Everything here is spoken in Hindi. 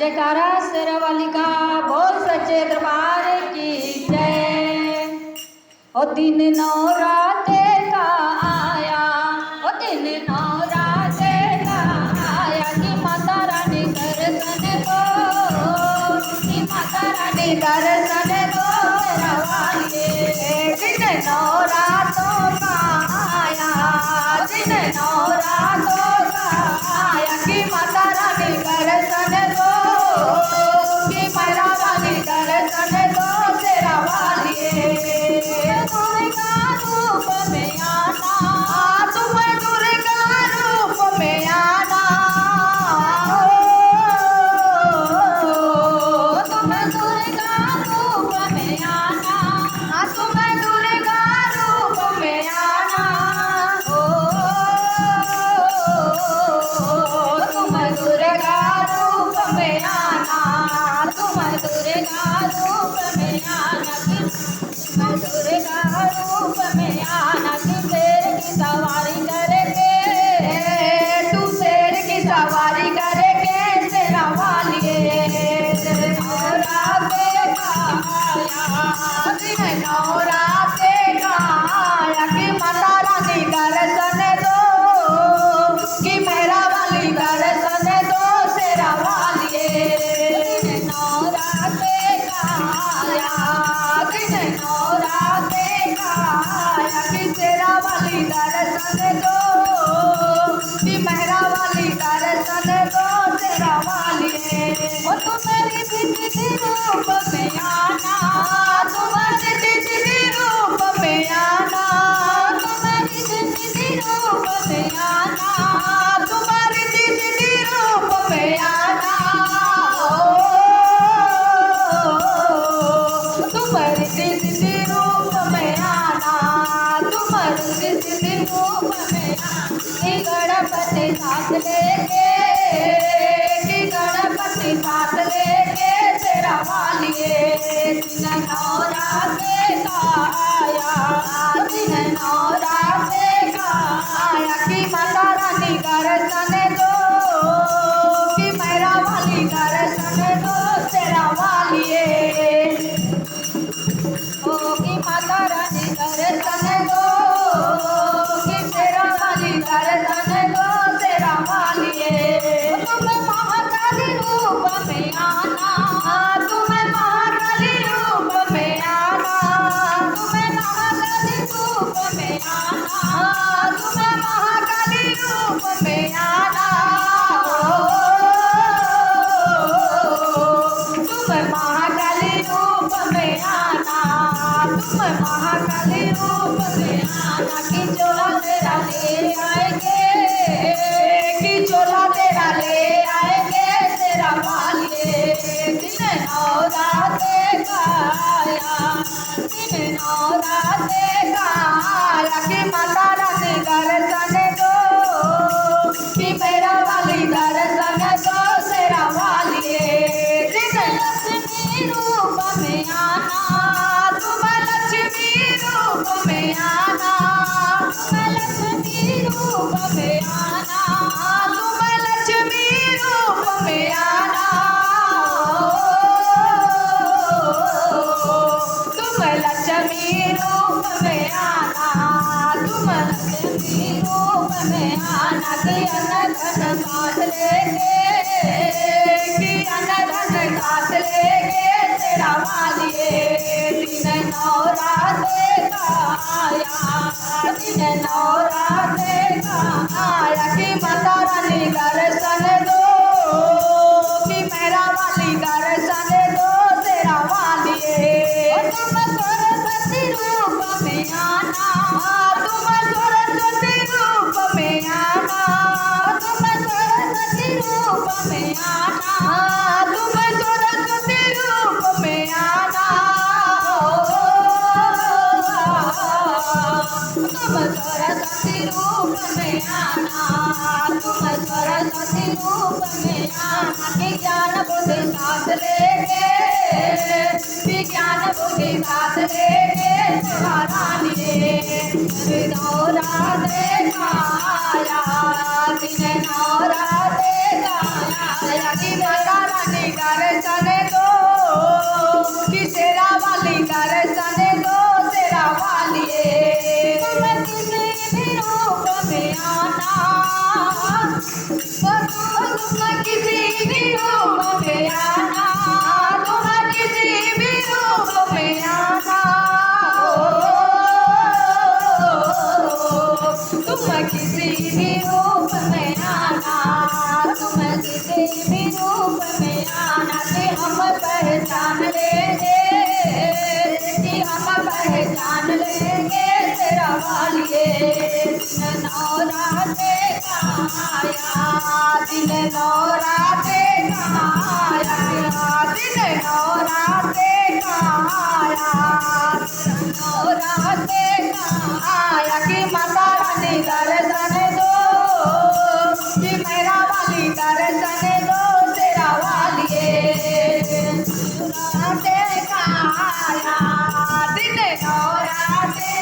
जयकारा शेरावाली का बोल सच्चे दरबार की जय। ओ दिन नौराते का आया, ओ दिन नौराते का आया कि माता रानी दर्शन दो, कि माता रानी दर्शन दो शेरावाली। दिन नौरातों का आया, दिन नौरातों का आया कि माता रानी दर्शन दो, कि माता रानी दर्शन दो शेरावाली। दुर्गा रूप में आना, तुम दुर्गा रूप में आना, तुम दुर्गा रूप में आना, तुम दुर्गा रूप में आना, तुम दुर्गा रूप में आना, तुम दुर्गा रूप में आना, तुम दुर्गा रूप में आना। कि शेर की सवारी करके, तू शेर की सवारी करके शेरावाली। नौराते का आया, दिन नौराते का आया कि माता रानी दर्शन दो, कि शेरावाली दर्शन दो शेरावाली। दिन नौराते का आया, दिन नौराते का आया कि शेरावाली दर्शन दो, कि शेरावाली दर्शन दो शेरावाली। ओ तुम्हारी दिव्य रूप में आना, तुम्हारे दिव्य रूप में आना, तुम्हारी दिव्य रूप में आना, तुम्हारी दिव्य रूप में आना, तुम्हारी दिव्य रूप में आना, तुम्हारी दिव्य रूप में आना। कि गणपति साथ लेके, कि गणपति साथ लेके शेरावाली। दिन नौराते का आया, दिन नौराते का आया कि माता रानी दर्शन दो, कि शेरावाली दर्शन दो शेरावाली। ओ कि माता रानी दर्शन दो, कि शेरावाली दर्शन दो शेरावाली। तुम महाकाली रूप में आना, तुम महाकाली रूप में आना, तुम महाकाली रूप में आना, तुम महाकाली रूप में आना, तुम महाकाली रूप में आना, तुम महाकाली रूप में आना। कि चोला तेरा ले आएंगे, कि चोला तेरा ले आएंगे शेरावाली। दिन नौराते का आया, दिन नौराते का आया कि माता रानी दर्शन दो, कि शेरावाली दर्शन दो शेरावाली। दिन लक्ष्मी रूप में आना, तुम लक्ष्मी रूप में आना, तुम लक्ष्मी रूप में आना, तुम लक्ष्मी रूप में आना, तुम लक्ष्मी रूप में आना, तुम लक्ष्मी रूप में आना। कि अन्न धन साथ लेके, कि अन्न धन साथ लेके शेरावाली। दिन नौराते का आया, दिन नौराते का आया कि माता रानी दर्शन दो, कि शेरावाली दर्शन दो शेरावाली। तुम सरस्वती रूप में आना, तुम सरस्वती रूप में आना, तुम सरस्वती रूप में आना, तुम सरस्वती रूप में आना, तुम सरस्वती रूप में आना, तुम सरस्वती रूप में आना। कि ज्ञान बुद्धि साथ लेके, कि ज्ञान बुद्धि साथ लेके शेरावाली। नौराते का आया, दिन नौराते का आया कि माता रानी तुम किसी भी रूप में आना, तुम किसी भी रूप में आना, तुम किसी भी रूप में आना, तुम किसी भी रूप में आना, कि हम पहचान लेंगे, कि हम पहचान लेंगे तेरा वालिए। दिन नौराते का आया, दिन नौराते का आया, दिन नौराते का आया, नौराते का आया, कि माता रानी दर्शन दो, कि मेरा वाली दर्शन दो तेरा वालिए। नौराते का आया, दिन नौराते